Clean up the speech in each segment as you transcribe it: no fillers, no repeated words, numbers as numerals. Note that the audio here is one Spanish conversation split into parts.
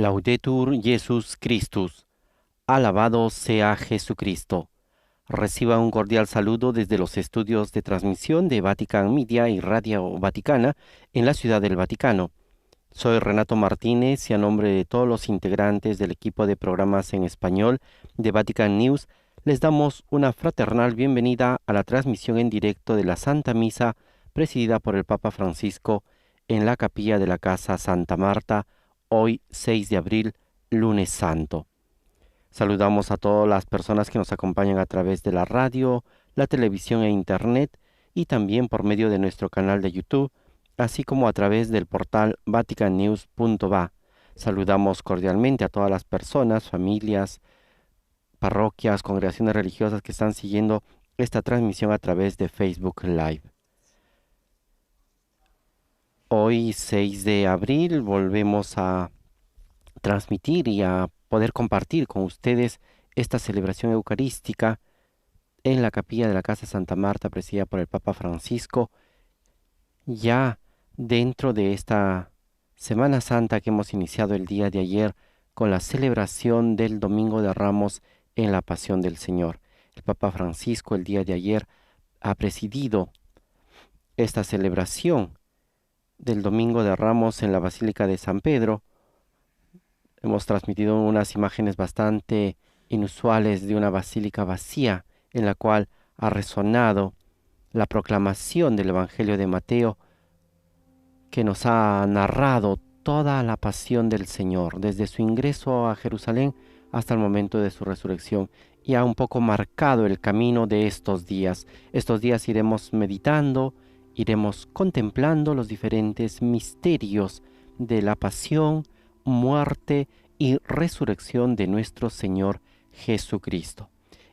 Laudetur Jesus Christus. Alabado sea Jesucristo. Reciba un cordial saludo desde los estudios de transmisión de Vatican Media y Radio Vaticana en la Ciudad del Vaticano. Soy Renato Martínez y a nombre de todos los integrantes del equipo de programas en español de Vatican News, les damos una fraternal bienvenida a la transmisión en directo de la Santa Misa presidida por el Papa Francisco en la capilla de la Casa Santa Marta, hoy 6 de abril, lunes santo. Saludamos a todas las personas que nos acompañan a través de la radio, la televisión e internet y también por medio de nuestro canal de YouTube, así como a través del portal vaticannews.va. Saludamos cordialmente a todas las personas, familias, parroquias, congregaciones religiosas que están siguiendo esta transmisión a través de Facebook Live. Hoy, 6 de abril, volvemos a transmitir y a poder compartir con ustedes esta celebración eucarística en la capilla de la Casa Santa Marta, presidida por el Papa Francisco, ya dentro de esta Semana Santa que hemos iniciado el día de ayer con la celebración del Domingo de Ramos en la Pasión del Señor. El Papa Francisco el día de ayer ha presidido esta celebración del Domingo de Ramos en la Basílica de San Pedro. Hemos transmitido unas imágenes bastante inusuales de una basílica vacía en la cual ha resonado la proclamación del Evangelio de Mateo, que nos ha narrado toda la pasión del Señor, desde su ingreso a Jerusalén hasta el momento de su resurrección, y ha un poco marcado el camino de estos días. Estos días iremos meditando, iremos contemplando los diferentes misterios de la pasión, muerte y resurrección de nuestro Señor Jesucristo.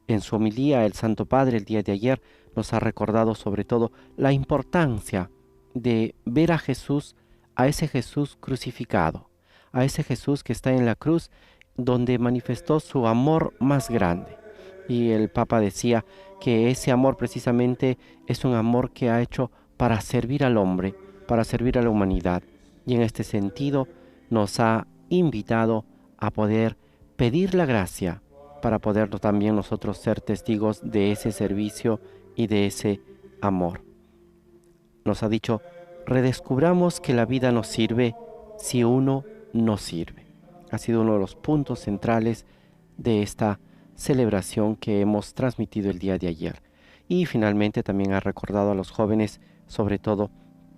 En su homilía, el Santo Padre el día de ayer nos ha recordado sobre todo la importancia de ver a Jesús, a ese Jesús crucificado, a ese Jesús que está en la cruz, donde manifestó su amor más grande. Y el Papa decía que ese amor precisamente es un amor que ha hecho para servir al hombre, para servir a la humanidad. Y en este sentido nos ha invitado a poder pedir la gracia para poder también nosotros ser testigos de ese servicio y de ese amor. Nos ha dicho, redescubramos que la vida nos sirve si uno no sirve. Ha sido uno de los puntos centrales de esta celebración que hemos transmitido el día de ayer. Y finalmente también ha recordado a los jóvenes, sobre todo,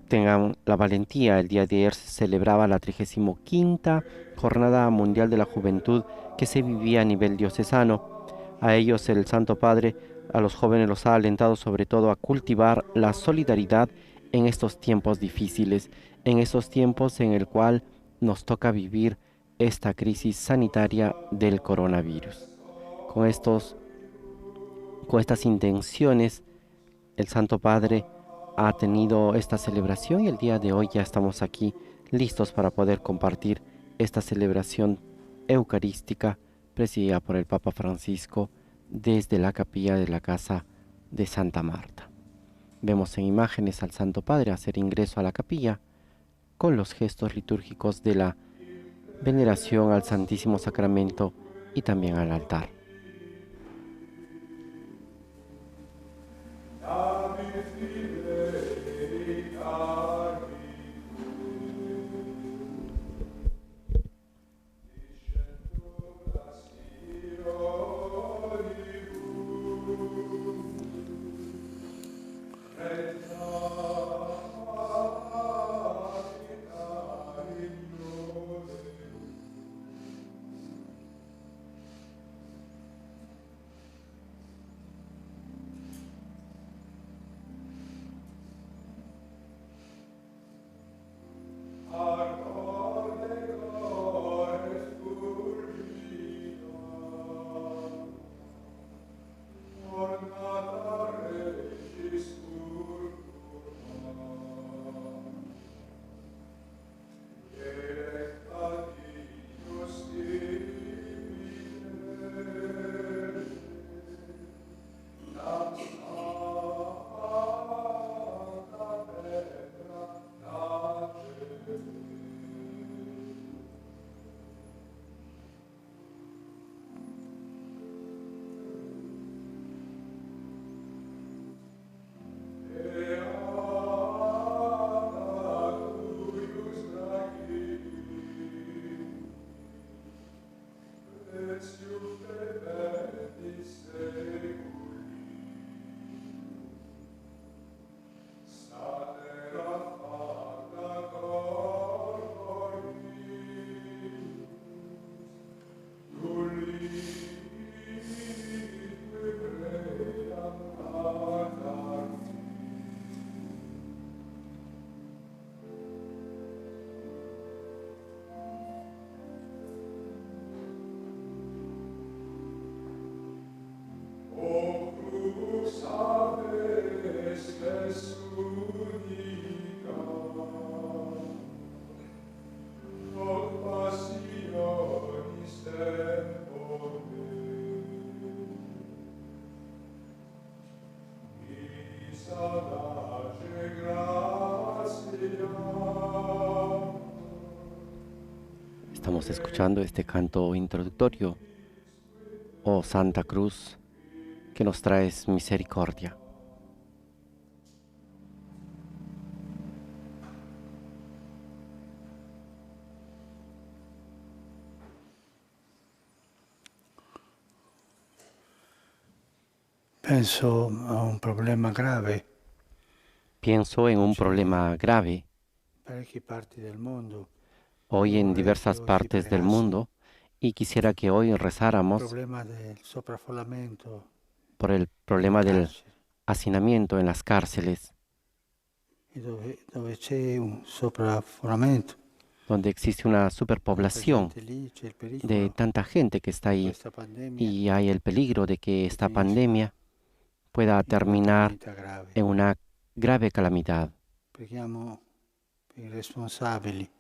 tengan la valentía. El día de ayer se celebraba la 35ª Jornada Mundial de la Juventud que se vivía a nivel diocesano. A ellos el Santo Padre, a los jóvenes los ha alentado sobre todo a cultivar la solidaridad en estos tiempos difíciles, en estos tiempos en el cual nos toca vivir esta crisis sanitaria del coronavirus. Con estas intenciones, el Santo Padre ha tenido esta celebración y el día de hoy ya estamos aquí listos para poder compartir esta celebración eucarística presidida por el Papa Francisco desde la capilla de la Casa de Santa Marta. Vemos en imágenes al Santo Padre hacer ingreso a la capilla con los gestos litúrgicos de la veneración al Santísimo Sacramento y también al altar. Estamos escuchando este canto introductorio. Oh Santa Cruz, que nos traes misericordia. Penso a un problema grave. Pienso en un problema grave Parecchie parti del mondo. hoy Io en vorrei che diversas oggi partes del pregassimo mundo y quisiera que hoy il rezáramos problema del sovraffollamento por el nelle problema del carceri. hacinamiento en las cárceles, E dove c'è un sovraffollamento, donde existe una tanta superpoblación gente lì, c'è il de pericolo tanta gente que está che ahí questa pandemia y hay el peligro de que esta finisca pandemia pueda in una terminar calamità grave. en una grave calamidad. Preghiamo per i responsabili,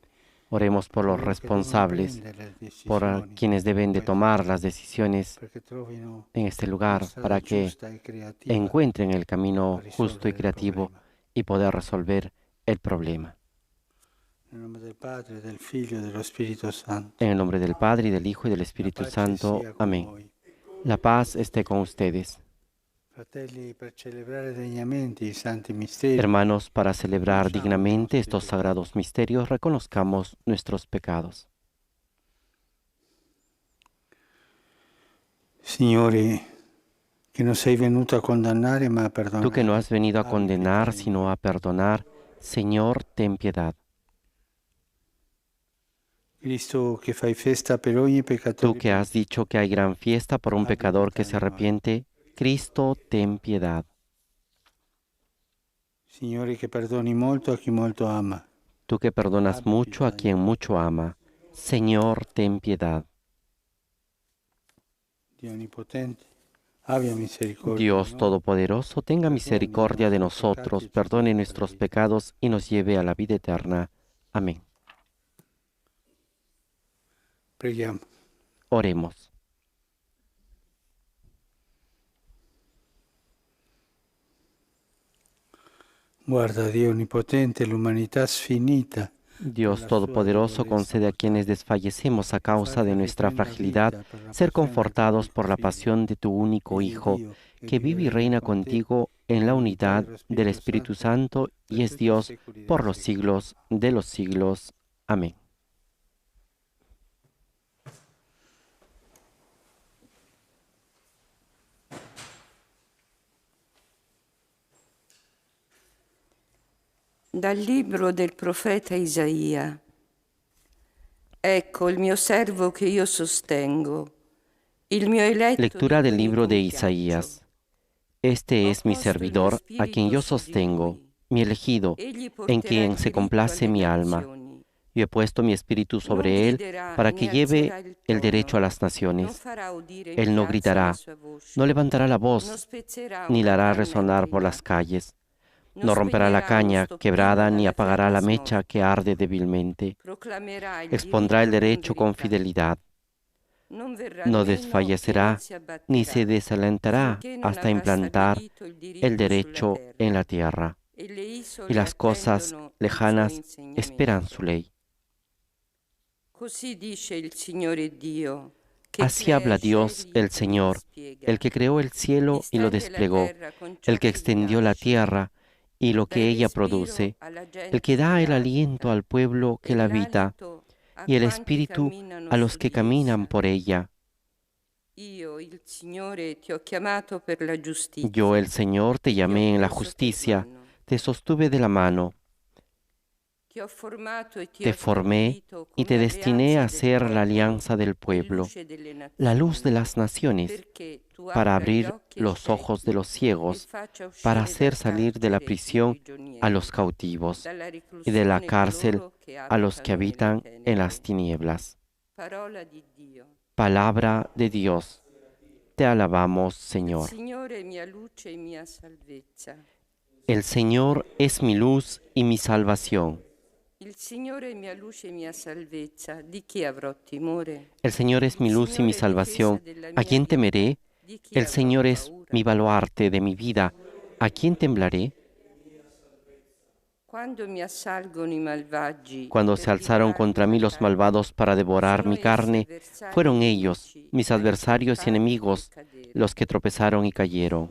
Oremos por los coloro che devono responsables, prendere le por decisioni quienes in deben de questo, tomar las decisiones perché trovino en este una lugar strada para que giusta e creativa encuentren el camino per justo y risolvere il creativo problema. y poder resolver el problema. Nel nome del Padre, del Figlio e dello Spirito Santo. En el nombre del Padre, y del Hijo y del La Espíritu pace Santo. sia con Amén. voi. La paz esté con ustedes. Fratelli, per celebrare degnamente i santi misteri, Hermanos, para celebrar riconosciamo i dignamente nostri estos peccati. sagrados misterios, reconozcamos nuestros pecados. Signore, che non sei venuto a condannare ma a Tú que no perdonare, has venido a abbi pietà condenar, di sino noi. a perdonar, Señor, ten piedad. Cristo, che fai festa per ogni Tú peccatore que has pentito, dicho que hay gran fiesta por un abbi pecador que pietà se di noi. arrepiente, Cristo, ten piedad. Signore, che perdoni molto a chi molto ama, Tú que perdonas abbi mucho a pietà di quien noi. mucho ama, Señor, ten piedad. Dio Onnipotente, abbia misericordia di Dios noi, Todopoderoso, tenga perdoni i misericordia de nostri peccati nosotros, e ci perdone conduca alla nuestros vita. pecados y nos lleve a la vida eterna. Amén. Preghiamo. Oremos. Guarda, Dio Onnipotente, l'umanità sfinita per Dios la sua Todopoderoso, debolezza concede a quienes mortale, desfallecemos a causa de farli nuestra riprendere fragilidad vita per la ser passione del tuo confortados unico por la Figlio. pasión de tu único Egli è Hijo, Dio e que vive e vive y regna reina con te contigo en la nell'unità unidad dello del Spirito Espíritu Santo Santo per y es tutti i Dios secoli por dei los secoli. siglos de los siglos. Amén. Dal libro del profeta Isaia. Ecco il mio servo che io sostengo, il mio eletto di Lectura cui del mi libro de compiaccio. Isaías. Este Ho es mi posto il mio servidor, a quien spirito yo su di sostengo, lui. mi elegido, Egli en porterà quien il se diritto complace alle mi alma. nazioni. Yo he puesto mi espíritu Non sobre él griderà para né que alzerà lleve il el derecho a tono, las non naciones. farà udire in Él no piazza la gritará, sua voce, no levantará la non voz, spezzerà ni la una hará canna resonar por las ingriata, calles. non No romperá la spegnerà uno caña stoppino quebrada ni dalla apagará fiamma la mecha que smorta, arde débilmente. proclamerà il Expondrá el diritto con derecho con verità. fidelidad. Non verrà No meno e non desfallecerá si ni se abbatterà desalentará finché non hasta avrà implantar stabilito il el diritto sulla derecho en terra la tierra. e le Y isole las cosas attendono il suo lejanas esperan insegnamento. su ley. Così dice il Signore Dio, che Así crea habla i Dios, cieli el e li Señor, dispiega, el que creó el cielo y lo distende la desplegó, terra con ciò el que che gli extendió la piace, tierra y lo dà il que ella respiro produce, alla el que gente che da el l'abita aliento al pueblo que e la habita l'alito a y el quanti espíritu camminano a los su que di caminan essa. por ella. Io, il Signore, ti ho chiamato per la Yo, giustizia, el Señor, te ti ho llamé en la preso per justicia, mano, te sostuve de la mano, ti ho formato e ti te ho formé stabilito y te come destiné alleanza a del ser la popolo alianza del e pueblo, luce delle la luz de nazioni, las naciones, perché tu para apra gli abrir occhi ai los ojos de ciechi los e ciegos, faccia para uscire hacer dal salir de la carcere i prisión a prigionieri, los cautivos dalla y de la reclusione cárcel coloro che a los que abitano nelle habitan en las tenebre. tinieblas. Parola di Dio. Palabra de Dios. Te alabamos, Il Señor. Signore è mia luce e mia salvezza. El Señor es mi luz y mi salvación. Il Signore è mia luce e mia salvezza. Di chi avrò timore? El Señor es mi Il luz y mi Signore è difesa salvación. della ¿A mia quién vita. temeré? Di chi El avrò Señor es paura? mi baluarte de mi vida. ¿A quién temblaré? Cuando se alzaron contra mí los malvados para devorar mi carne, fueron ellos, mis adversarios y enemigos, los que tropezaron y cayeron.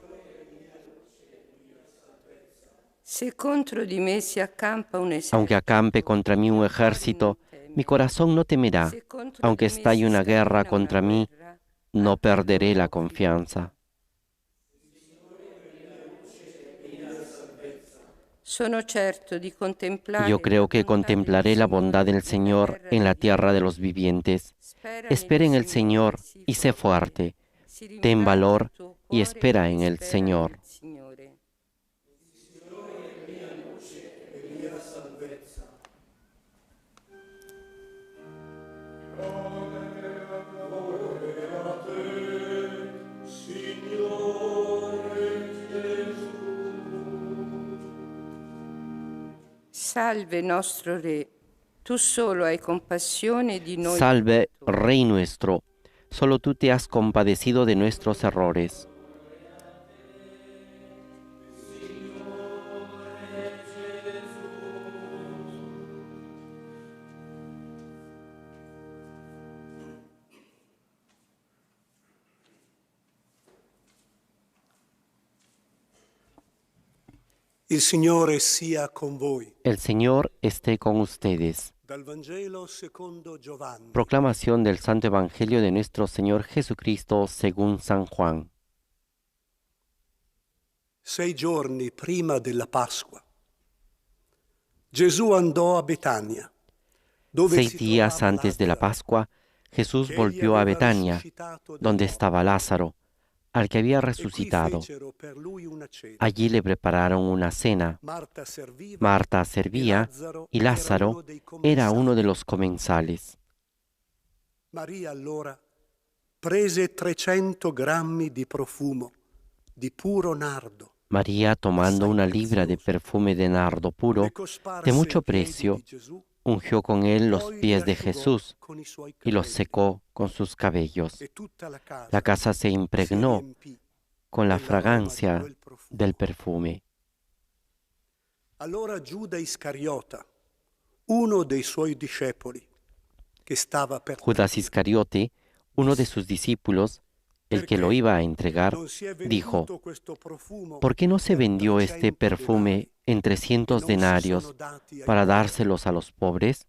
Aunque acampe contra mí un ejército, mi corazón no temerá. Aunque estalle una guerra contra mí, no perderé la confianza. Yo creo que contemplaré la bondad del Señor en la tierra de los vivientes. Espera en el Señor y sé fuerte. Ten valor y espera en el Señor. Salve nostro Re, tu solo hai compassione di noi. Salve, Rey nuestro, solo tú te has compadecido de nuestros errores. Il Signore sia con voi. El Señor esté con ustedes. Dal Vangelo secondo Giovanni. Proclamación del Santo Evangelio de nuestro Señor Jesucristo según San Juan. 6 giorni prima della Pasqua, Gesù andò a Betania, dove 6 si días trovava antes de la Lazzaro, Pascua, Jesús che egli volvió a aveva Betania, risuscitato dai donde morti. estaba Lázaro, al que había E qui resucitado. fecero per lui una cena. Allí le prepararon una cena. Marta serviva Marta e servía Lazzaro y era Lázaro uno dei era uno de commensali. los comensales. Maria allora prese 300 grammi di profumo di puro nardo, María, tomando assai una libra de prezioso, perfume de nardo puro, le cosparse de mucho ai piedi precio, di Gesù, ungió con él los poi li pies de asciugò Jesús con i suoi y los capelli. secó con sus cabellos. E tutta la La casa casa se si impregnó riempì con la dell'aroma di fragancia quel profumo. del perfume. Allora Giuda Iscariota, uno dei suoi discepoli, che stava per Judas tradire, Iscariote, uno de sus discípulos, el que lo iba a entregar, non si è dijo: venduto questo profumo ¿por qué no se per vendió este 300 perfume denari en e 300 non si sono denarios dati ai para poveri? dárselos a los pobres?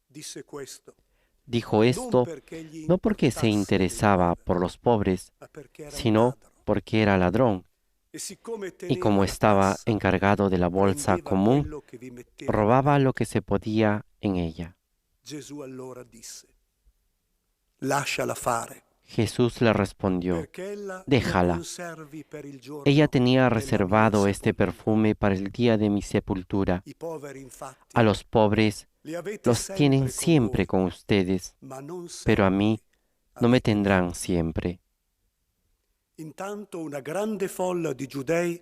Disse questo, Dijo non esto perché gli no porque se importasse dei interesaba poveri, por los pobres, ma perché era un sino ladro. porque era ladrón, E siccome y teneva como la estaba cassa, encargado de la bolsa prendeva común, quello che vi mettevano robaba dentro. lo que se podía en ella. Gesù allora disse, lasciala fare, Jesús le respondió: perché ella déjala. lo conservi per il giorno Ella tenía della mia reservado este sepoltura. perfume para el día de mi sepultura. I poveri infatti A los pobres li avete los tienen sempre con siempre voi, con ustedes, ma non pero a sempre mí no me avete me. tendrán siempre. Intanto una grande folla di giudei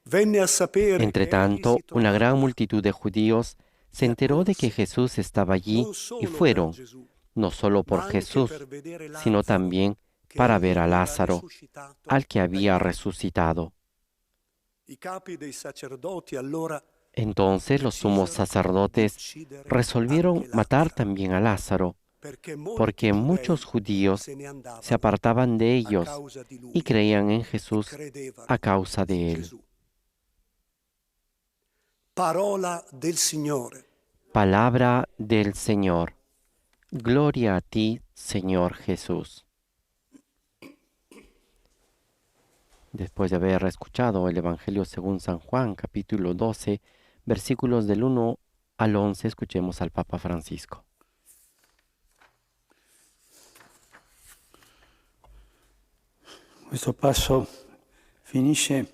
venne a sapere che egli Entretanto, si una trovava gran là. multitud de judíos se E enteró de que accorse, Jesús estaba allí non y solo per fueron, Gesù, no solo ma por anche Jesús, per vedere sino Lazzaro, también che para egli ver a aveva Lázaro, risuscitato al que dai había morti. resucitado. I capi dei sacerdoti allora Entonces los sumos decisero di sacerdotes uccidere resolvieron anche matar Lazzaro, también a Lázaro, perché molti porque muchos giudei judíos se ne se andavano apartaban de a ellos causa di y lui creían en e Jesús credevano a causa in de él. Gesù. Parola del Signore. Palabra del Señor. Gloria a ti, Señor Jesús. Después de haber escuchado el Evangelio según San Juan, capítulo 12, versículos del 1 al 11, escuchemos al Papa Francisco. Questo passo finisce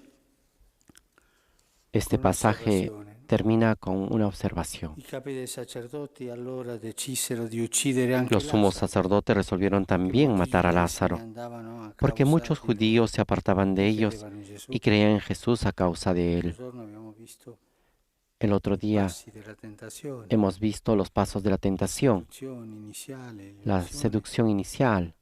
Este con pasaje un'osservazione. termina con una observación. I capi dei sacerdoti allora decisero di uccidere anche Los sumos Lazzaro, sacerdotes resolvieron perché también molti matar a giudei se ne Lázaro, andavano a porque causa muchos di lui judíos se apartaban de e ellos credevano in Gesù. y creían en Jesús a causa de L'altro él. giorno abbiamo visto El otro i día passi della tentazione, hemos visto los pasos de la la tentación, seduzione iniziale, la l'illusione, seducción inicial,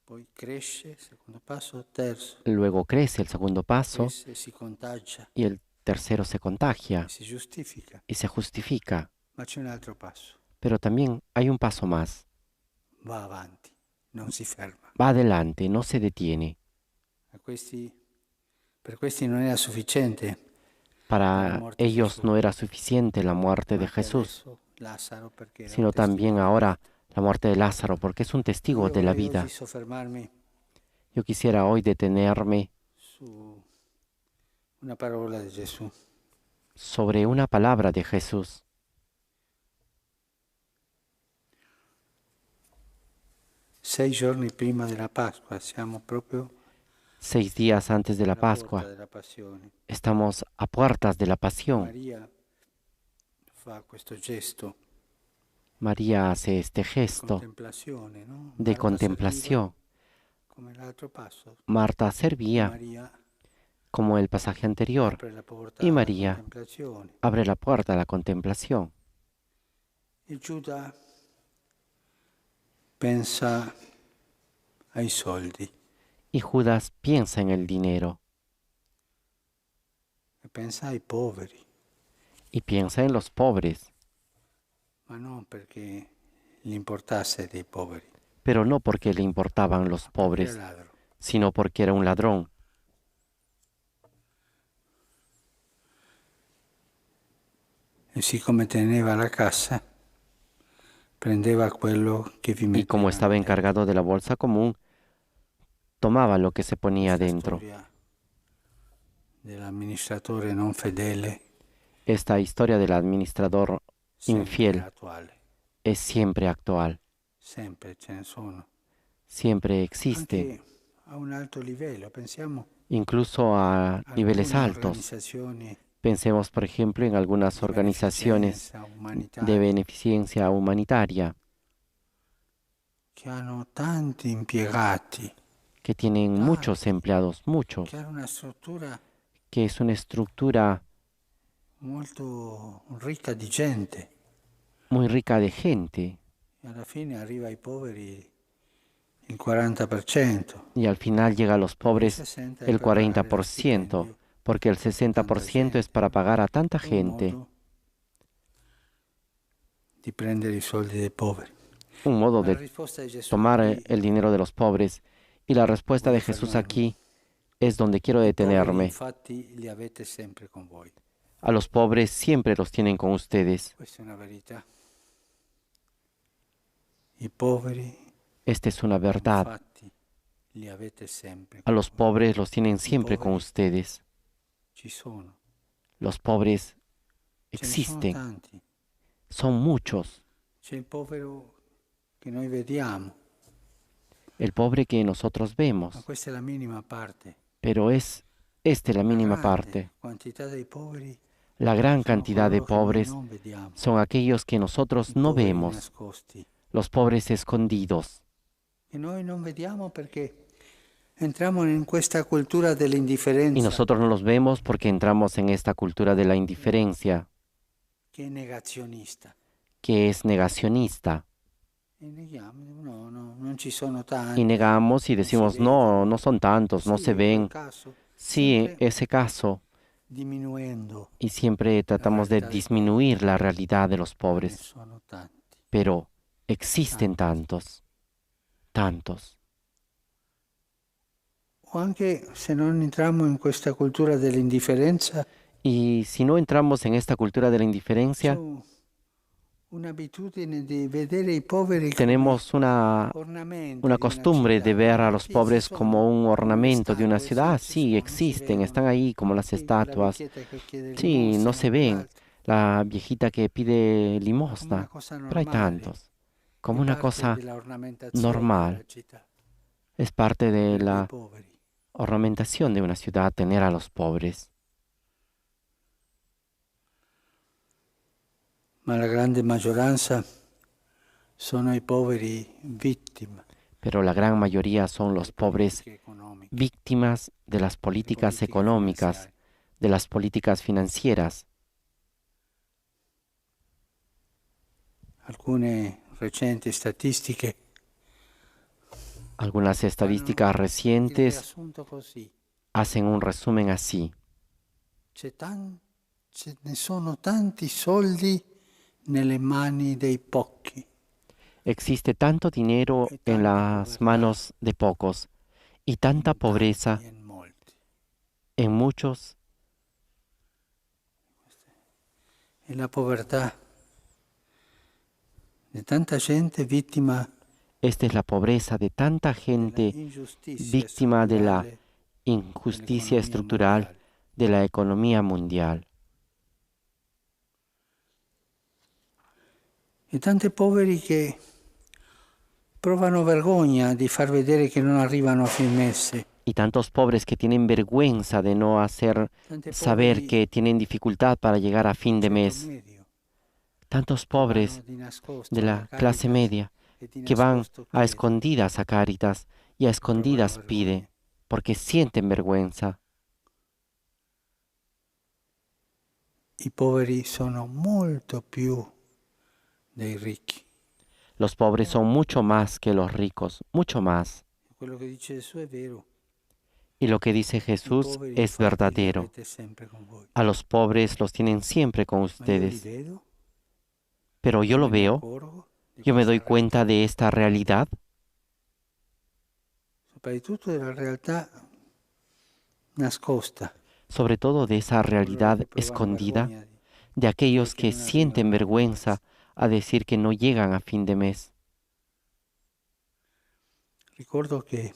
poi cresce, secondo passo, terzo, luego crece el segundo paso cresce, si contagia, y el tercero se contagia si giustifica. y se justifica. Ma c'è un altro passo. Pero también hay un paso más. Va avanti, non si ferma. Va adelante, no se detiene. Per questi non era sufficiente Para ellos no era suficiente la muerte de Jesús, Lazzaro perché era un sino también ahora la muerte de Lázaro, porque es un testigo Io de la vorrei vida. oggi soffermarmi Yo quisiera hoy detenerme su una parola di Gesù. sobre una palabra de Jesús. 6 giorni prima della Pasqua, siamo proprio 6 días antes de la alla porta Pascua, della Passione. estamos a puertas de la pasión. Maria fa questo gesto María hace este di gesto contemplazione, no? de Marta contemplación. serviva come l'altro passo. Marta servía Maria como el pasaje anterior apre la porta y alla María contemplazione. abre la puerta a la contemplación. E Giuda pensa ai soldi Y Judas piensa en el dinero e pensa ai poveri, y piensa en los pobres, ma non perché gli importasse dei poveri, pero no porque le importaban los era pobres, ladro. sino porque era un ladrón. E siccome teneva la cassa, prendeva quello che vi Y metteva como estaba dentro. encargado de la bolsa común, tomaba lo que se ponía Questa dentro. storia dell'amministratore non fedele Esta historia del administrador sempre infiel attuale, es siempre actual, sempre ce ne sono. siempre existe, Anche a un alto livello, pensiamo incluso a niveles alcune altos. organizzazioni Pensemos, por ejemplo, en algunas di organizaciones beneficenza de umanitaria beneficencia humanitaria che hanno tanti impiegati, que tienen muchos empleados, muchos, che hanno una struttura que es una estructura molto ricca di gente muy rica de gente e alla fine arriva ai poveri il 40%. y al final llega a los pobres 60 è el per pagare 40%, stipendio, porque el 60% es para pagar a tanta un gente, modo di prendere i soldi dei poveri. un modo Ma la de risposta di Gesù tomar qui, el dinero de los pobres. Y la respuesta de voglio Jesús fermarmi. aquí es donde quiero I poveri detenerme. infatti li avete sempre con voi. A los pobres siempre los tienen con ustedes. Questa è una verità. I poveri Esta es una verdad. infatti li avete sempre A con los voi. pobres los tienen siempre con pobres ustedes. Ci sono. Los pobres Ce ne sono existen, tanti. son muchos. C'è il povero che noi vediamo, El pobre que nosotros ma vemos, questa è la minima parte. pero es la mínima Grande parte. quantità dei poveri La gran sono cantidad de coloro che noi pobres non vediamo. son aquellos que I nosotros no poveri vemos, nascosti, los pobres escondidos. che noi non vediamo perché entriamo in questa cultura Y dell'indifferenza nosotros no los vemos porque entramos en esta cultura de la indiferencia, che è negazionista. que es negacionista. E neghiamo, no, non ci sono Y tanti. negamos y decimos, no, no son tantos, no Sì, se in quel ven. caso, Sí, sempre ese caso. diminuendo, Y siempre tratamos de realidad de disminuir la realidad de los ne pobres. sono tanti. Pero existen tantos, tantos. O anche se non entriamo in questa cultura dell'indifferenza, Y si no entramos en esta cultura de la c'è indiferencia, un'abitudine di vedere i poveri come tenemos ornamenti una di costumbre de città. ver a los Sì, pobres ci sono, como un come ornamento de una statue, ciudad. sì, ci Sí, sono, si existen, vedono. están ahí como las Sì, quella estatuas. vecchietta che chiede Sí, no limosna, se ven. quell'altro. La viejita que pide Come una limosna. cosa Pero hay normale, tantos. Como è una parte cosa della ornamentazione normal. della città, Es parte de avere dei la poveri. ornamentación de una ciudad tener a los pobres. Ma la grande maggioranza sono i poveri vittime Pero la gran mayoría son los delle pobres politiche economiche, víctimas de las políticas politiche económicas, finanziarie. de las políticas financieras. Alcune recenti statistiche Algunas estadísticas fanno il recientes riassunto così. hacen un resumen así. ce ne sono tanti soldi nelle mani dei pochi Existe tanto dinero e en tanta las povertà manos de pocos y tanta in tanti pobreza e in molti. en muchos. E la povertà di tanta gente vittima Esta es la pobreza de tanta della gente ingiustizia víctima de la strutturale injusticia dell'economia estructural mondiale. de la economía mundial. E tanti poveri che provano vergogna di far vedere che non arrivano a fin mese. Y tantos pobres que tienen vergüenza de no hacer Tanti saber poveri que tienen dificultad para llegar a fin de ceto mes. medio Tantos che vanno pobres di nascosto de alla la clase Caritas media e di que van nascosto a chiedono escondidas a Cáritas y a e provano escondidas pide vergogna. porque sienten vergüenza. I poveri sono molto più dei ricchi. Los pobres son mucho más que los ricos, mucho más. Quello che dice Gesù è vero. Y lo que dice I Jesús poveri es infatti li verdadero. avete sempre con voi. A los pobres los tienen siempre con Ma io li ustedes. vedo, Pero yo io lo me ne veo, accorgo di yo me questa doy cuenta realtà. de esta realidad, Soprattutto della realtà nascosta. sobre todo de esa Coloro realidad che provano escondida vergogna di de dire aquellos che que non sienten arrivano a fin vergüenza mese. a decir que no llegan a fin de mes. Ricordo che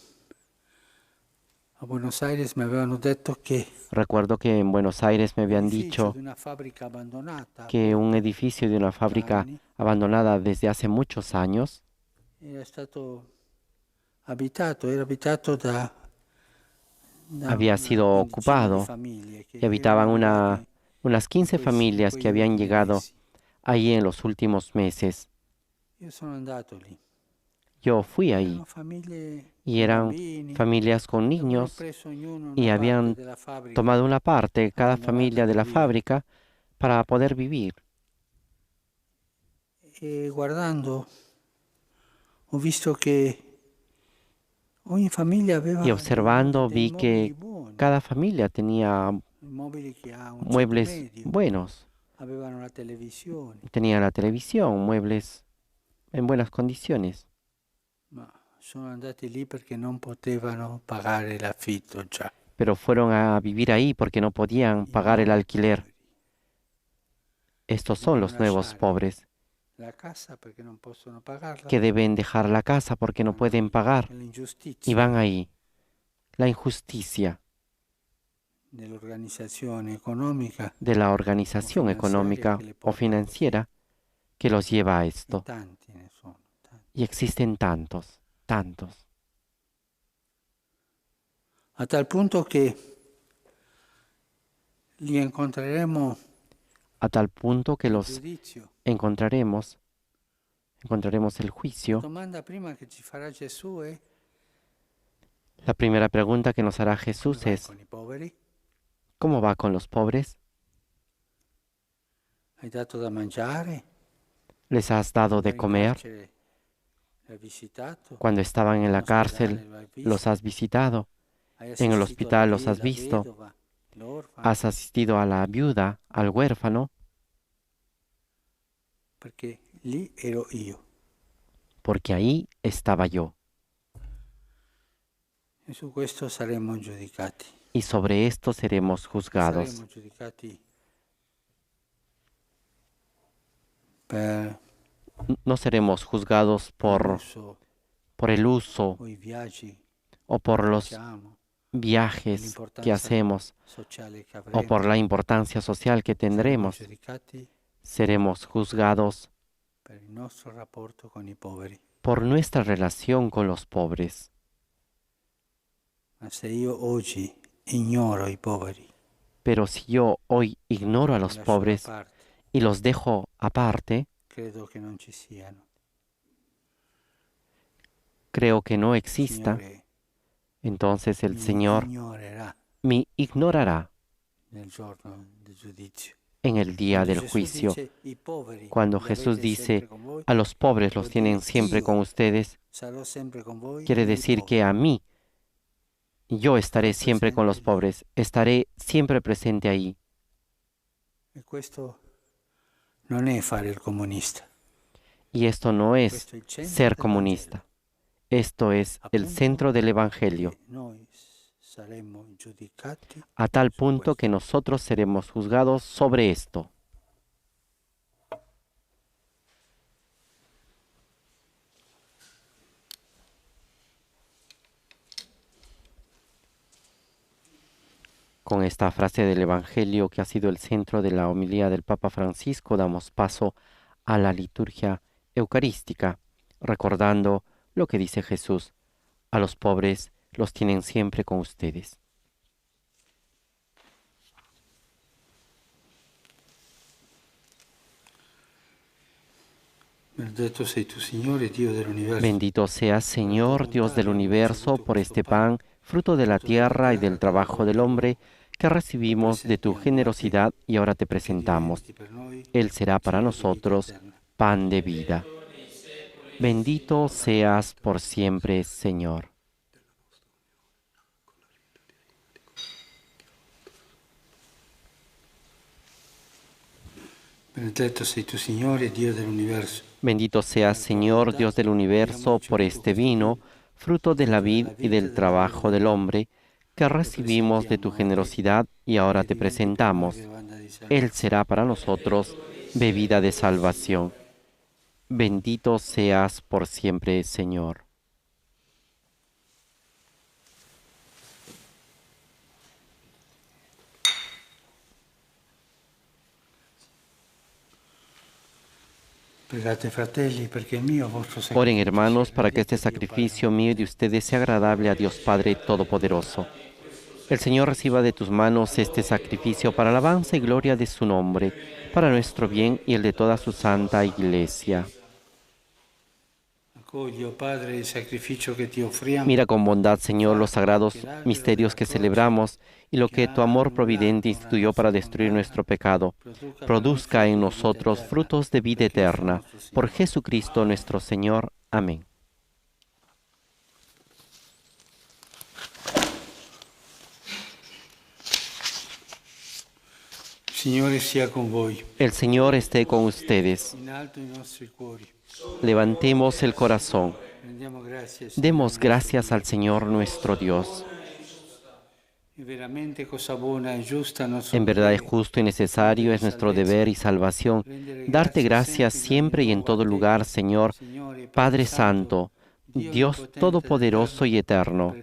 a Buenos Aires mi avevano detto che Recuerdo que en Buenos Aires me un habían edificio dicho di una fabbrica abbandonata que un edificio de una fábrica anni abandonada desde hace muchos años era stato abitato, era abitato da había una sido quindicina di ocupado famiglie che y habitaban erano arrivate unas 15 in familias que quegli habían ultimi llegado mesi. ahí en los últimos meses. Io sono andato lì. Yo fui ahí Erano famiglie y con eran bambini familias con che avevano niños preso ognuno y una parte habían della fabbrica tomado una parte, cada abbandonata familia de per la vivere. fábrica, para poder vivir. E guardando ho visto che ogni famiglia aveva Y observando dei vi mobili que buoni, cada familia tenía mobili che ha un ceto muebles medio, buenos. avevano la televisione, Tenía la televisión, muebles en buenas condiciones. ma sono andati lì perché non potevano pagare l'affitto già. Pero fueron a vivir ahí porque no podían I pagar el nuovi alquiler. poveri Estos son devono los nuevos lasciare pobres la casa perché non possono pagarla que deben dejar la casa porque no vanno pueden lì. pagar È y l'ingiustizia van ahí. La injusticia dell'organizzazione economica de la organización finanziaria económica che le o porta così. financiera que los lleva a E esto. tanti ne sono, tanti. Y existen tantos, tantos, A tal punto che li incontreremo a tal punto que al los giudizio. encontraremos el La juicio. domanda prima che ci farà Gesù è: La primera pregunta que nos hará come Jesús vai es, con i poveri? ¿cómo va con los pobres? Hai dato da mangiare? ¿Les has dado de Quando eri in comer? carcere l'hai visitato? Cuando estaban en In la ospedale cárcel, lo hai los visto? has visitado. Hai En el assistito hospital los has la visto. vedova, l'orfano? Has asistido a la viuda, al huérfano, Perché lì ero io. porque ahí estaba yo. E su questo saremo giudicati. Y sobre esto seremos juzgados. Saremo giudicati per No seremos juzgados l'uso por el uso o i viaggi o por che los facciamo, viajes que l'importanza hacemos sociale che o avremo. por la importancia social que Saremo tendremos. giudicati Seremos juzgados per il nostro rapporto con i poveri. por nuestra relación con los pobres. Ma se io oggi ignoro i poveri, Pero si yo hoy ignoro a li los lascio da pobres parte, y los dejo aparte, credo che non ci siano. creo que no Il exista, Signore entonces el mi Señor ignorerà me ignorará nel giorno del giudizio. en el día Quando del Gesù juicio. dice, "I poveri Cuando li Jesús avete dice, sempre con voi", a los pobres los vuol tienen dire siempre io con ustedes, sarò sempre con voi quiere nei decir poveri. que a mí, yo estaré Sarò siempre con los presente lì. pobres, estaré siempre presente ahí. E questo non è fare il comunista. Y esto no es ser comunista. Esto es el centro del Evangelio, Noi saremmo giudicati a tal su punto que questo. nosotros seremos juzgados sobre esto. Con esta frase del Evangelio que ha sido el centro de la homilía del Papa Francisco, damos paso a la liturgia eucarística, recordando lo que dice Jesús: a los pobres los tienen siempre con ustedes. Benedetto sei tu, Signore, Dio dell'universo. Bendito seas, Señor, Dios del universo, por este pan, fruto de la tierra y del trabajo del hombre, que recibimos de tu generosidad y ahora te presentamos. Él será para nosotros pan de vida. Bendito seas por siempre, Señor. Benedetto sei tu, Signore, Dio dell'universo. Bendito seas, Señor, Dios del universo, por este vino, fruto de la vid y del trabajo del hombre, que recibimos de tu generosidad y ahora te presentamos. Él será para nosotros bebida de salvación. Bendito seas por siempre, Señor. Pregate, fratelli, perché il mio vostro sacrificio. Oren, hermanos, para que este sacrificio mío y de ustedes sea agradable a Dios Padre Todopoderoso. El Señor reciba de tus manos este sacrificio para alabanza y gloria de su nombre, para nuestro bien y el de toda su santa Iglesia. Accogli, oh Padre, il sacrificio che ti offriamo. Mira con bondad, Señor, los sagrados misterios que celebramos y lo que tu amor providente instituyó para destruir nuestro pecado. Produzca en nosotros frutos de vida eterna. Por Jesucristo nuestro Señor. Amén. Signore sia con voi. El Señor esté con ustedes. In alto i nostri cuori. Levantemos el corazón. Rendiamo grazie, Signore. Demos gracias al Señor nuestro Dios. E veramente cosa buona e giusta nostro En verdad es dovere. justo y necesario, es nuestro deber y salvación, darte gracias siempre y en todo lugar, Señor, Padre Santo, Dios Todopoderoso y Eterno,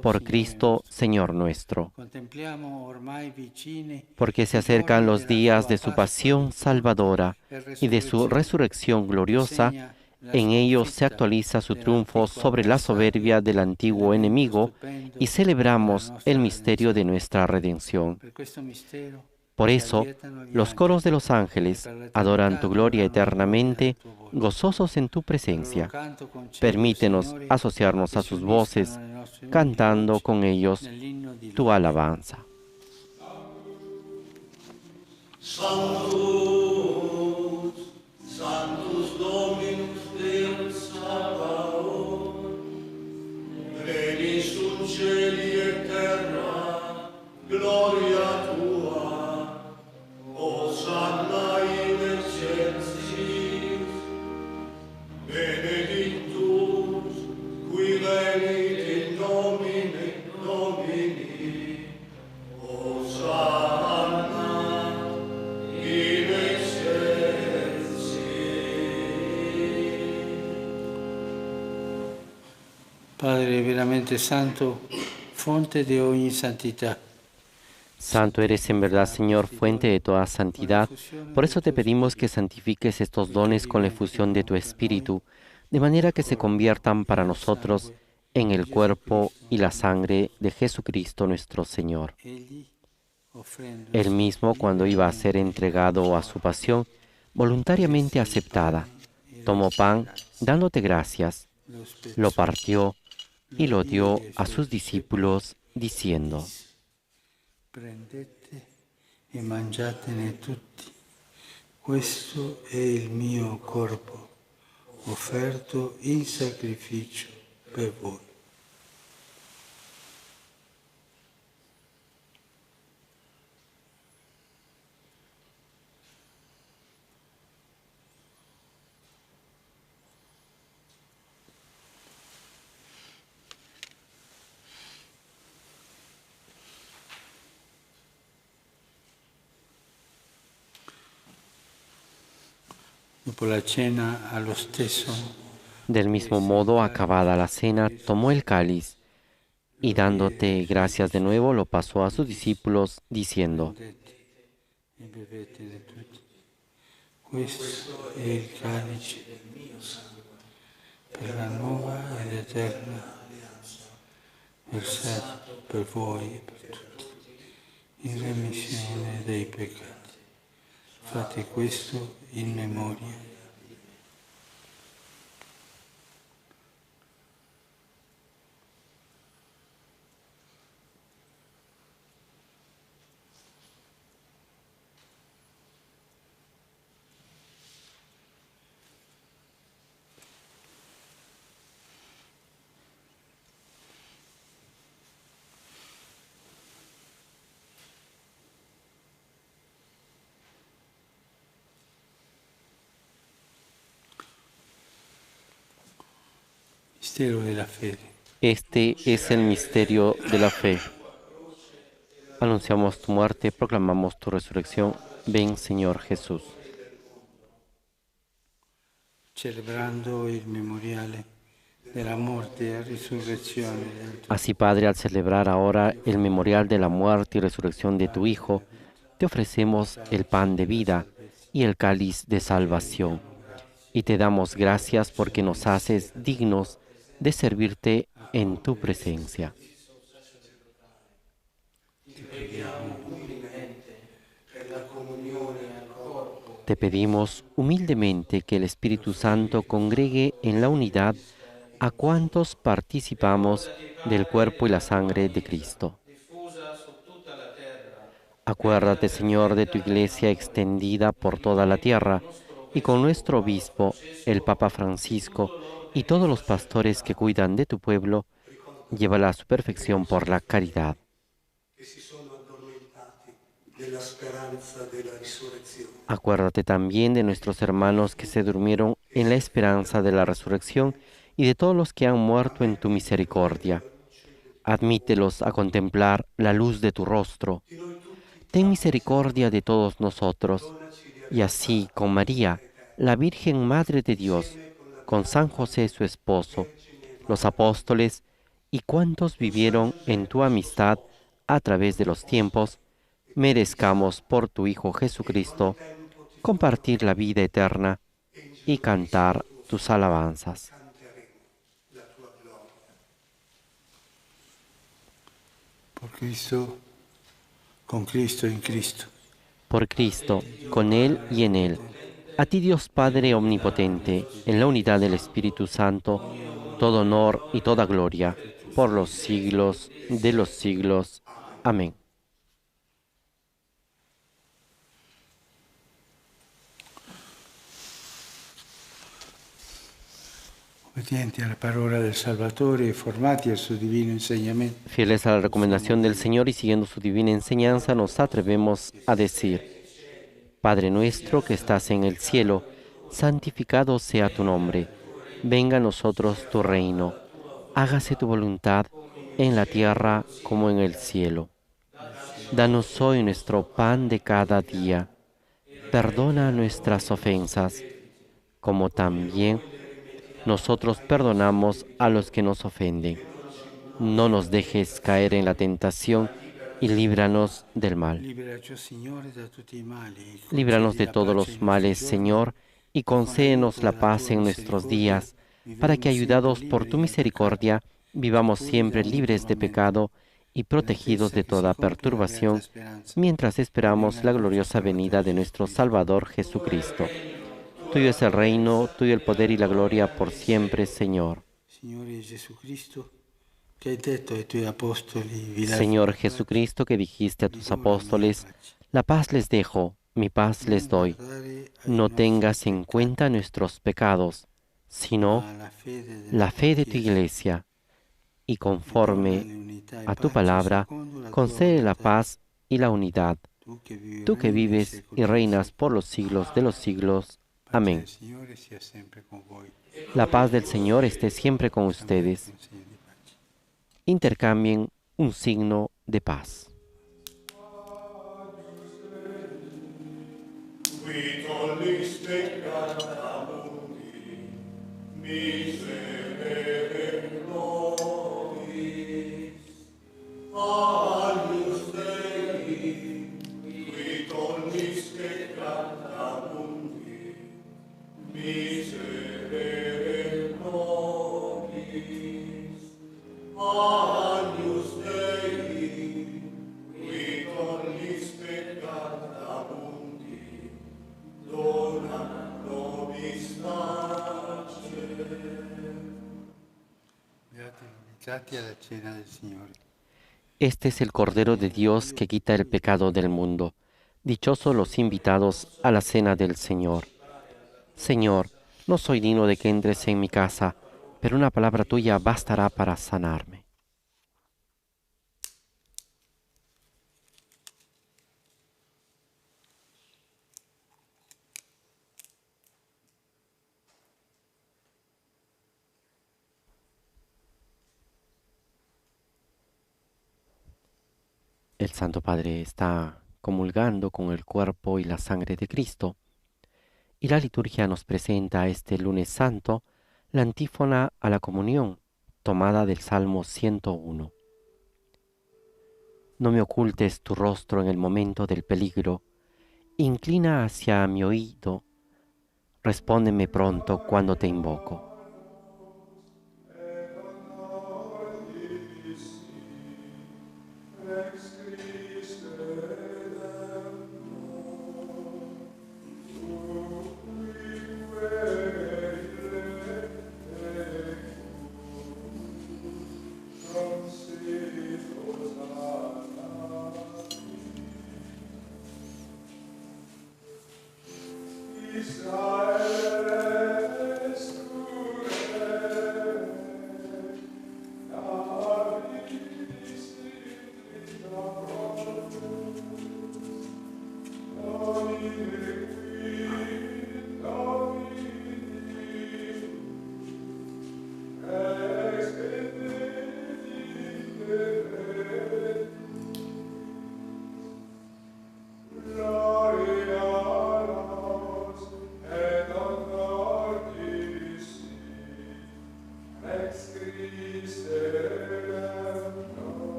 por Cristo, Señor nuestro, Contempliamo ormai vicini porque se acercan los días de su pasión salvadora y de su resurrección gloriosa. En ellos se actualiza su triunfo sobre la soberbia del antiguo enemigo y celebramos el misterio de nuestra redención. per questo mistero. Por eso, los coros de los ángeles adoran tu gloria eternamente, gozosos en tu presencia. Permítenos asociarnos a sus voces, cantando con ellos tu alabanza. Sanctus Dominus Deus Sabaoth, regnis in cieli et terra, gloria tua, Hosanna in excelsis, benedictus, qui venit in nomine Domini, Hosanna in excelsis. Padre veramente santo, fonte de ogni santità. Santo eres en verdad, Señor, fuente de toda santidad. Por eso te pedimos que santifiques estos dones con la efusión de tu Espíritu, de manera que se conviertan para nosotros en el cuerpo y la sangre de Jesucristo nuestro Señor. Egli, offrendo Él mismo, cuando iba a ser entregado a su pasión, voluntariamente aceptada, tomó pan, dándote gracias, lo spezzò, lo partió y lo dio a sus discípulos, diciendo: prendete e mangiatene tutti. Questo è il mio corpo, offerto in sacrificio per voi. Dopo la cena, allo stesso, Del mismo modo, acabada la cena, tomó el cáliz y dándote gracias de nuevo, lo pasó a sus discípulos, diciendo: e bevete di tutti. Questo è il calice del mio sangue, per la nuova ed eterna alleanza, versato per voi e per tutti, in remissione dei peccati. Fate questo in memoria. Mistero della fede. Este es el misterio de la fe. Anunciamos tu muerte, proclamamos tu resurrección. Ven, Señor Jesús. Celebrando il memoriale della morte e risurrezione del tuo Así, Padre, al celebrar ahora el memorial de la muerte y resurrección de tu Hijo, te ofrecemos el pan de vida y el cáliz de salvación. Y te damos gracias porque nos haces dignos de servirte en tu presencia. Te pedimos humildemente que el Espíritu Santo congregue en la unidad a cuantos participamos del cuerpo y la sangre de Cristo. Acuérdate, Señor, de tu Iglesia extendida por toda la tierra, y con nuestro obispo, el Papa Francisco, y todos los pastores que cuidan de tu pueblo, llévala a su perfección por la caridad. che si sono addormentati nella speranza della risurrezione. Acuérdate también de nuestros hermanos que se durmieron en la esperanza de la resurrección y de todos los que han muerto en tu misericordia. Admítelos a contemplar la luz de tu rostro. Ten misericordia de todos nosotros, y así con María, la Virgen Madre de Dios, con San José su esposo, los apóstoles y cuantos vivieron en tu amistad a través de los tiempos, merezcamos por tu Hijo Jesucristo compartir la vida eterna y cantar tus alabanzas. Por Cristo, con Cristo, en Cristo. Por Cristo, con Él y en Él. A ti, Dios Padre Omnipotente, en la unidad del Espíritu Santo, todo honor y toda gloria, por los siglos de los siglos. Amén. Obbedienti alla parola del Salvatore e formati al suo divino insegnamento. Fieles a la recomendación del Señor y siguiendo su divina enseñanza, nos atrevemos a decir: Padre nuestro que estás en el cielo, santificado sea tu nombre. Venga a nosotros tu reino. Hágase tu voluntad en la tierra como en el cielo. Danos hoy nuestro pan de cada día. Perdona nuestras ofensas, como también nosotros perdonamos a los que nos ofenden. No nos dejes caer en la tentación y líbranos del mal. Liberaci, Signore, da tutti i mali. Líbranos de todos los males, Señor, y concédenos la paz en nuestros días, para que, ayudados por tu misericordia, vivamos siempre libres de pecado y protegidos de toda perturbación, mientras esperamos la gloriosa venida de nuestro Salvador Jesucristo. Tuyo es el reino, tuyo el poder y la gloria por siempre, Señor. Signore Jesucristo, che hai detto ai tuoi apostoli, vi lascio Señor Jesucristo, que dijiste a tus apóstoles, la paz les dejo, mi paz les doy. No tengas en cuenta nuestros pecados, sino la fe de tu Iglesia, y conforme a tu palabra, concede la paz y la unidad. Tú que vives y reinas por los siglos de los siglos. Amén. La paz del Señor esté siempre con ustedes. Intercambien un signo de paz. Qui tollis peccatum miserere nobis, agnus Dei, qui tollis peccata mundi, miserere nobis, agnus Dei, qui tollis peccata mundi, dona nobis pace. Beati invitati alla cena del Signore. Este es el Cordero de Dios que quita el pecado del mundo. Dichosos los invitados a la cena del Señor. Señor, no soy digno de que entres en mi casa, pero una palabra tuya bastará para sanarme. El Santo Padre está comulgando con el cuerpo y la sangre de Cristo, y la liturgia nos presenta este lunes santo la antífona a la comunión, tomada del Salmo 101. No me ocultes tu rostro en el momento del peligro, inclina hacia mi oído, respóndeme pronto cuando te invoco.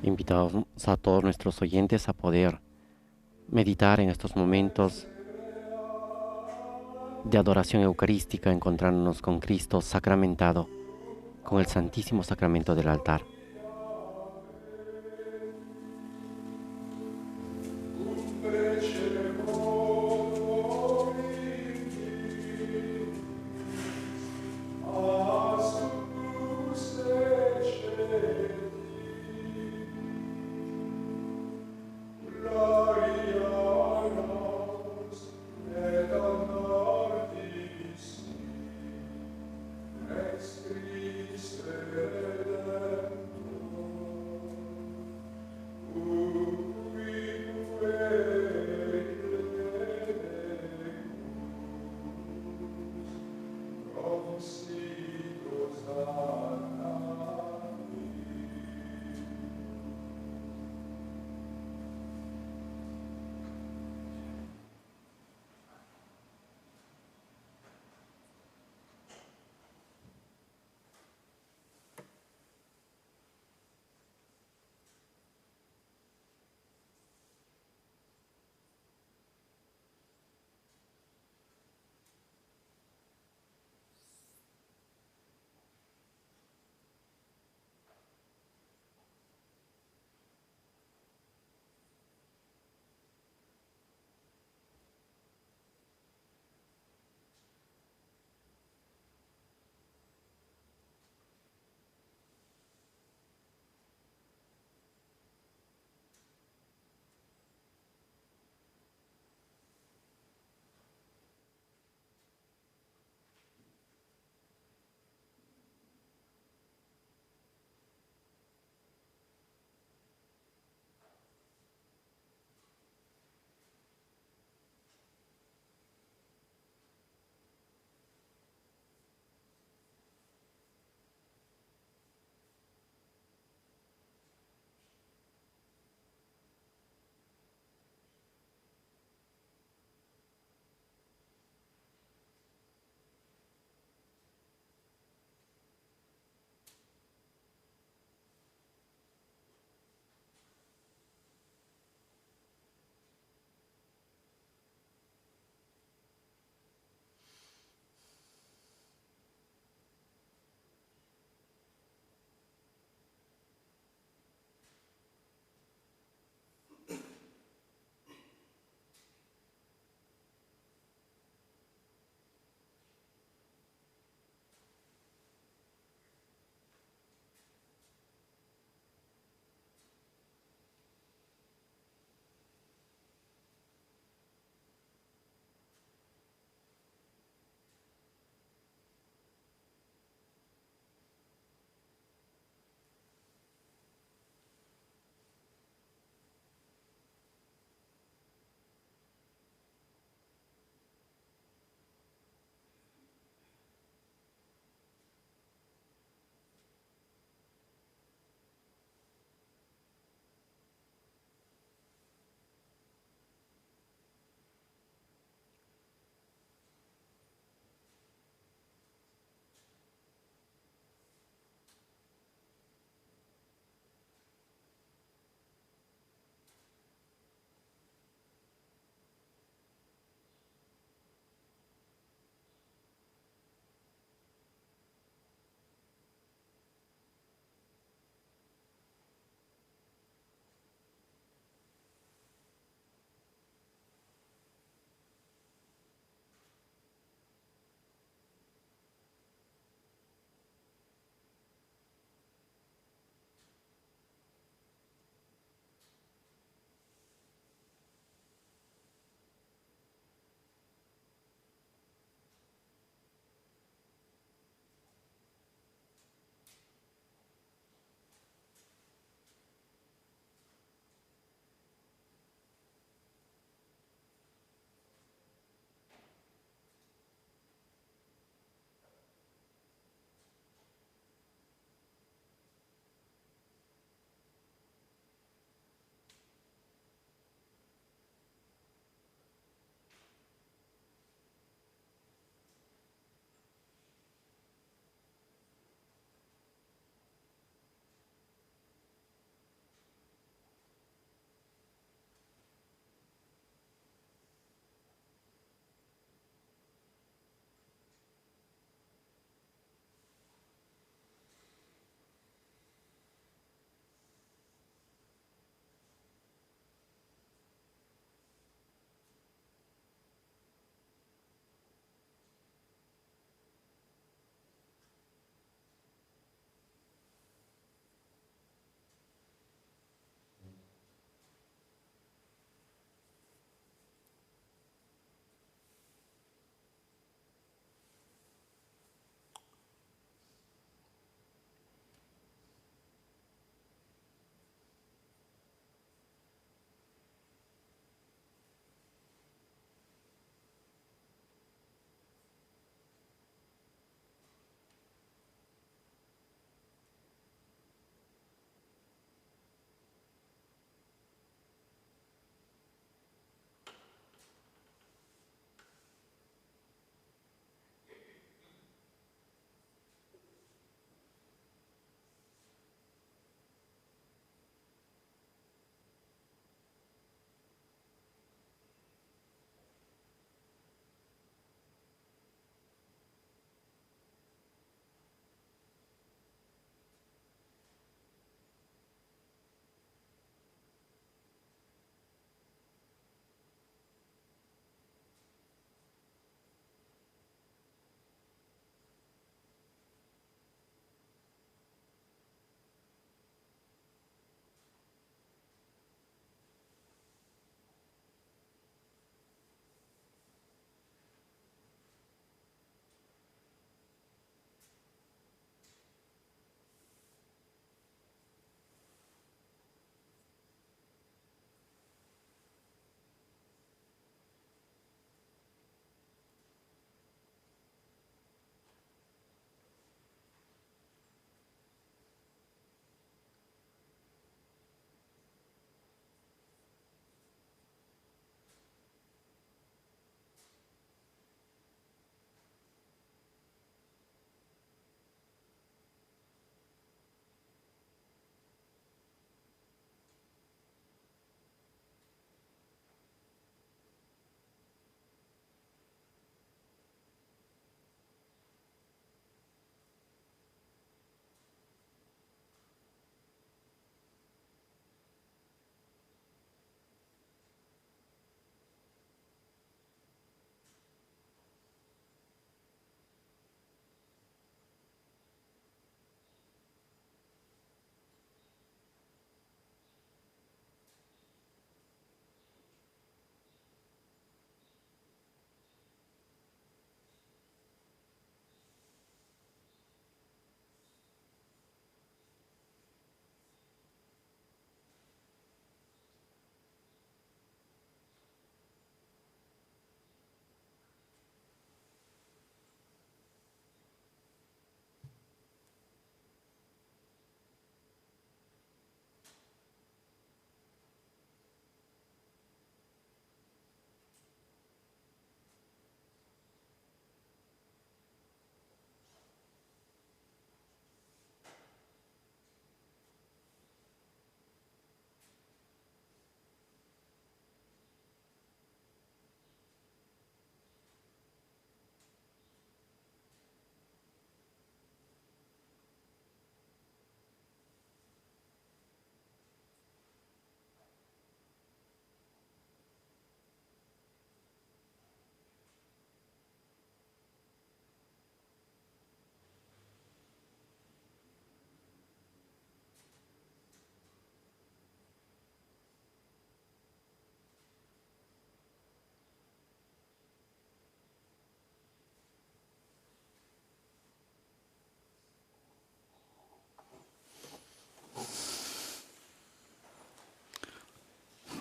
Invitamos a todos nuestros oyentes a poder meditar en estos momentos de adoración eucarística, encontrándonos con Cristo sacramentado, con el Santísimo Sacramento del altar. Ex Christe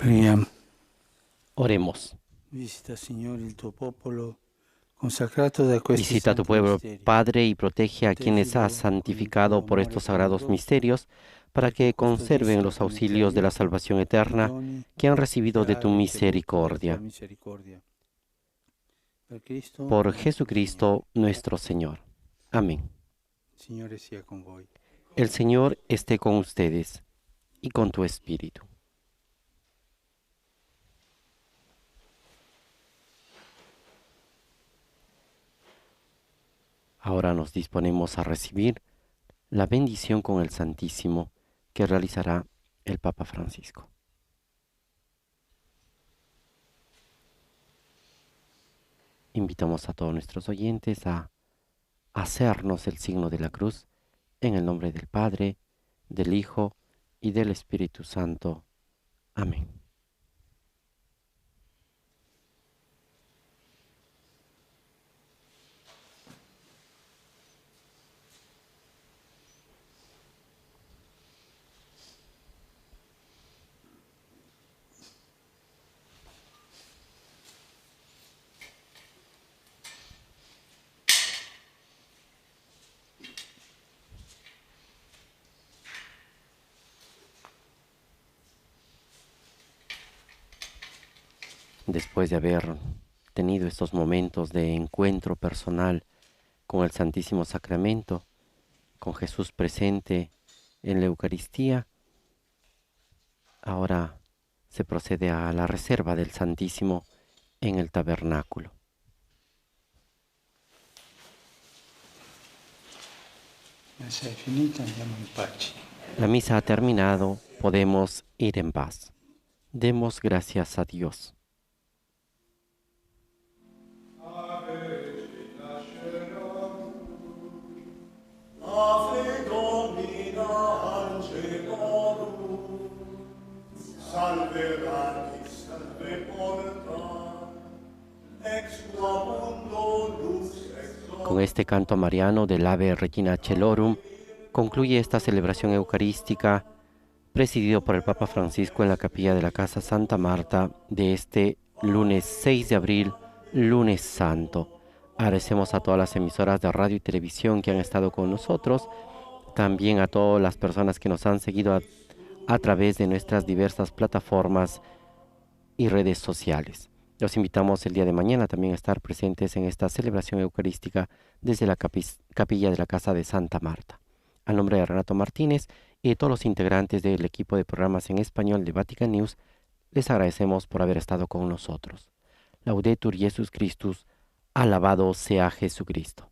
Preghiamo. Oremos. Visita, Signore, il tuo popolo consacrato da questi Visita a tu santi pueblo, misteri. Padre, y protege a quienes has santificado por estos sagrados misterios, para que conserven los auxilios de la salvación eterna que han recibido de tu misericordia. Por Jesucristo nuestro Señor. Amén. Signore sia con voi. El Señor esté con ustedes y con tu espíritu. Ahora nos disponemos a recibir la bendición con el Santísimo que realizará el Papa Francisco. Invitamos a todos nuestros oyentes a hacernos el signo de la cruz en el nombre del Padre, del Hijo y del Espíritu Santo. Amén. Después de haber tenido estos momentos de encuentro personal con el Santísimo Sacramento, con Jesús presente en la Eucaristía, ahora se procede a la reserva del Santísimo en el tabernáculo. Se è finita, andiamo in pace. La misa ha terminado, podemos ir en paz. Demos gracias a Dios. Ave Domina Angelorum, salve radix, salve porta, ex tua mundo lux exor. Con este canto mariano del Ave Regina Celorum concluye esta celebración eucarística presidido por el Papa Francisco en la capilla de la Casa Santa Marta de este lunes 6 de abril, lunes santo. Agradecemos a todas las emisoras de radio y televisión que han estado con nosotros, también a todas las personas que nos han seguido a través de nuestras diversas plataformas y redes sociales. Los invitamos el día de mañana también a estar presentes en esta celebración eucarística desde la capilla de la Casa de Santa Marta. A nombre de Renato Martínez y de todos los integrantes del equipo de programas en español de Vatican News, les agradecemos por haber estado con nosotros. Laudetur Jesus Christus, alabado sea Jesucristo.